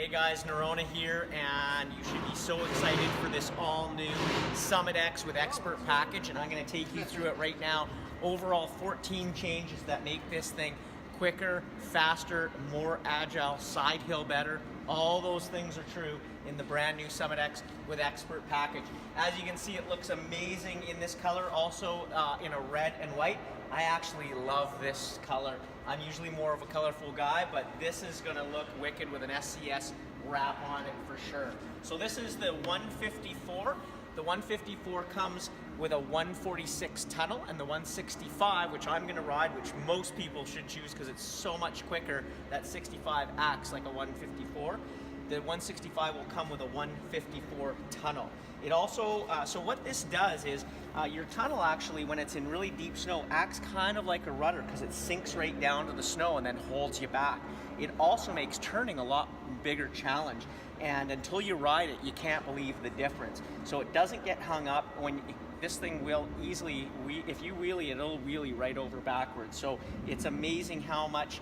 Hey guys, Nerona here, and you should be so excited for this all-new Summit X with Expert package, and I'm going to take you through it right now. Overall 14 changes that make this thing quicker, faster, more agile, side hill better. All those things are true in the brand new Summit X with Expert package. As you can see, it looks amazing in this color, also in a red and white. I actually love this color. I'm usually more of a colorful guy, but this is gonna look wicked with an SCS wrap on it for sure. So this is the 154. The 154 comes with a 146 tunnel, and the 165, which I'm gonna ride, which most people should choose because it's so much quicker. That 65 acts like a 154. The 165 will come with a 154 tunnel. It also, so what this does is, your tunnel actually, when it's in really deep snow, acts kind of like a rudder because it sinks right down to the snow and then holds you back. It also makes turning a lot bigger challenge, and until you ride it, you can't believe the difference. So it doesn't get hung up. This thing will easily, if you wheelie, it'll wheelie right over backwards. So it's amazing how much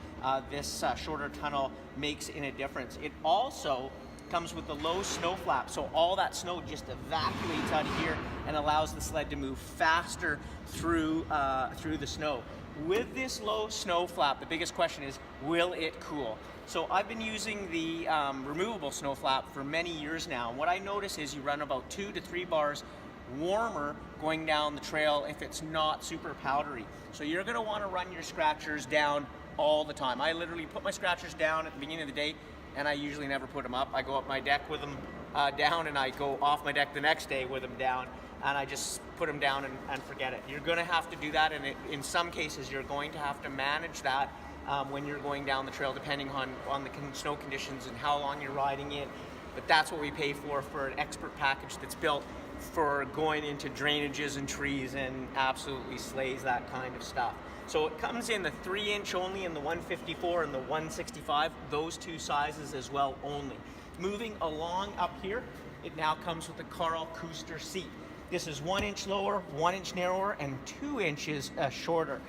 this shorter tunnel makes in a difference. It also comes with the low snow flap, so all that snow just evacuates out of here and allows the sled to move faster through the snow. With this low snow flap, the biggest question is, will it cool? So I've been using the removable snow flap for many years now, and what I notice is you run about 2 to 3 bars warmer going down the trail if it's not super powdery. So you're gonna wanna run your scratchers down all the time. I literally put my scratchers down at the beginning of the day, and I usually never put them up. I go up my deck with them down, and I go off my deck the next day with them down, and I just put them down and forget it. You're gonna have to do that, and in some cases you're going to have to manage that when you're going down the trail, depending on the snow conditions and how long you're riding it. But that's what we pay for an Expert package that's built for going into drainages and trees and absolutely slays that kind of stuff. So it comes in the 3-inch only in the 154 and the 165, those two sizes as well only. Moving along up here, it now comes with the Karl Kuster seat. This is 1 inch lower, 1 inch narrower, and 2 inches shorter.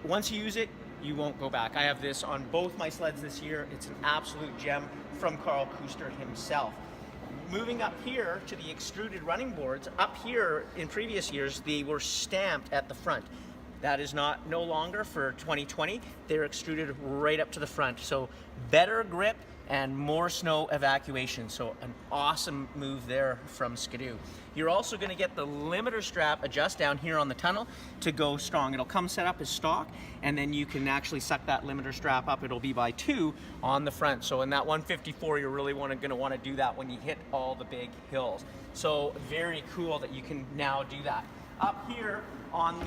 Once you use it, you won't go back. I have this on both my sleds this year. It's an absolute gem from Karl Kuster himself. Moving up here to the extruded running boards, up here in previous years, they were stamped at the front. That is no longer for 2020. They're extruded right up to the front. So better grip and more snow evacuation. So an awesome move there from Ski-Doo. You're also gonna get the limiter strap adjust down here on the tunnel to go strong. It'll come set up as stock, and then you can actually suck that limiter strap up. It'll be by 2 on the front. So in that 154, you're really gonna wanna do that when you hit all the big hills. So very cool that you can now do that. Up here on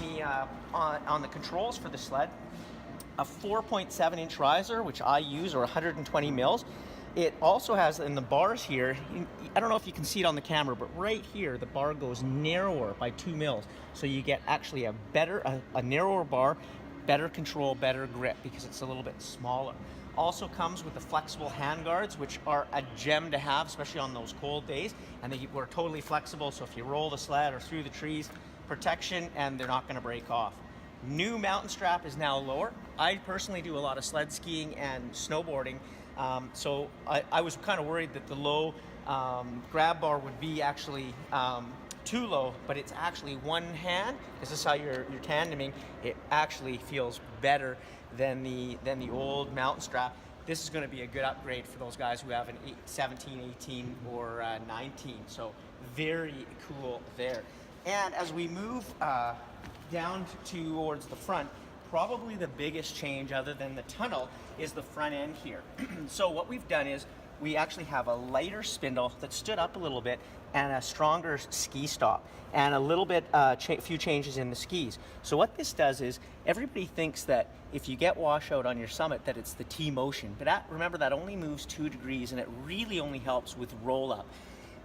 the controls for the sled, a 4.7 inch riser, which I use, or 120 mils. It also has in the bars here, I don't know if you can see it on the camera, but right here the bar goes narrower by 2 mils. So you get actually a narrower bar, better control, better grip because it's a little bit smaller. Also comes with the flexible hand guards, which are a gem to have, especially on those cold days. And they were totally flexible, so if you roll the sled or through the trees, protection, and they're not gonna break off. New mountain strap is now lower. I personally do a lot of sled skiing and snowboarding, so I was kind of worried that the low grab bar would be actually too low, but it's actually one hand. This is how you're tandeming. It actually feels better than the old mountain strap. This is going to be a good upgrade for those guys who have an 17, 18, or 19. So very cool there. And as we move down towards the front, probably the biggest change other than the tunnel is the front end here. So what we've done is we actually have a lighter spindle that stood up a little bit and a stronger ski stop and a little bit, few changes in the skis. So what this does is everybody thinks that if you get washout on your Summit that it's the T-Motion, but remember that only moves 2 degrees and it really only helps with roll up.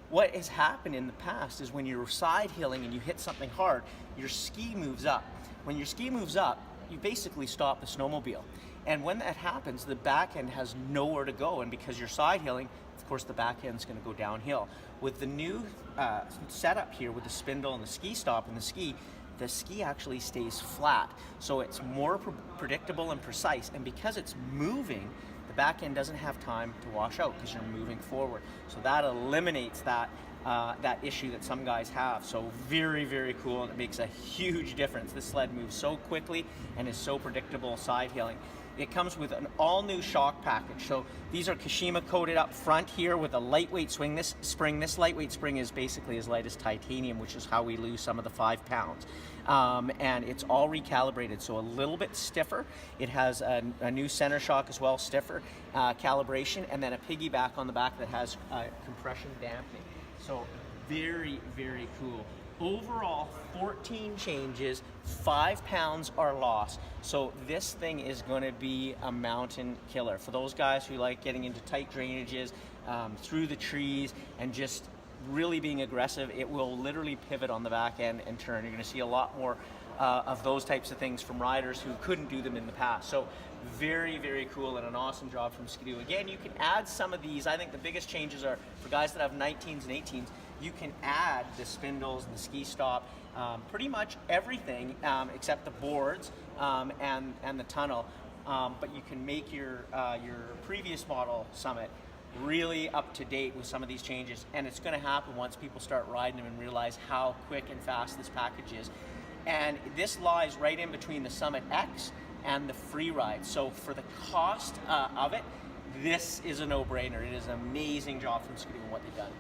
What has happened in the past is when you're side hilling and you hit something hard, your ski moves up. When your ski moves up, you basically stop the snowmobile. And when that happens, the back end has nowhere to go, and because you're side hilling, of course the back end's gonna go downhill. With the new setup here with the spindle and the ski stop and the ski actually stays flat. So it's more predictable and precise, and because it's moving, the back end doesn't have time to wash out because you're moving forward. So that eliminates that that issue that some guys have. So very, very cool, and it makes a huge difference. This sled moves so quickly and is so predictable side hilling. It comes with an all-new shock package. So these are Kashima coated up front here with a lightweight spring. This lightweight spring is basically as light as titanium, which is how we lose some of the 5 pounds. And it's all recalibrated, so a little bit stiffer. It has a new center shock as well, stiffer calibration, and then a piggyback on the back that has compression dampening. So very, very cool. Overall, 14 changes, 5 pounds are lost. So this thing is going to be a mountain killer. For those guys who like getting into tight drainages, through the trees, and just really being aggressive, it will literally pivot on the back end and turn. You're going to see a lot more of those types of things from riders who couldn't do them in the past. So very, very cool, and an awesome job from Ski-Doo. Again, you can add some of these. I think the biggest changes are for guys that have 19s and 18s. You can add the spindles and the ski stop, pretty much everything except the boards and the tunnel. But you can make your previous model Summit really up to date with some of these changes, and it's going to happen once people start riding them and realize how quick and fast this package is. And this lies right in between the Summit X and the Freeride. So for the cost of it, this is a no-brainer. It is an amazing job from Ski-Doo and what they've done.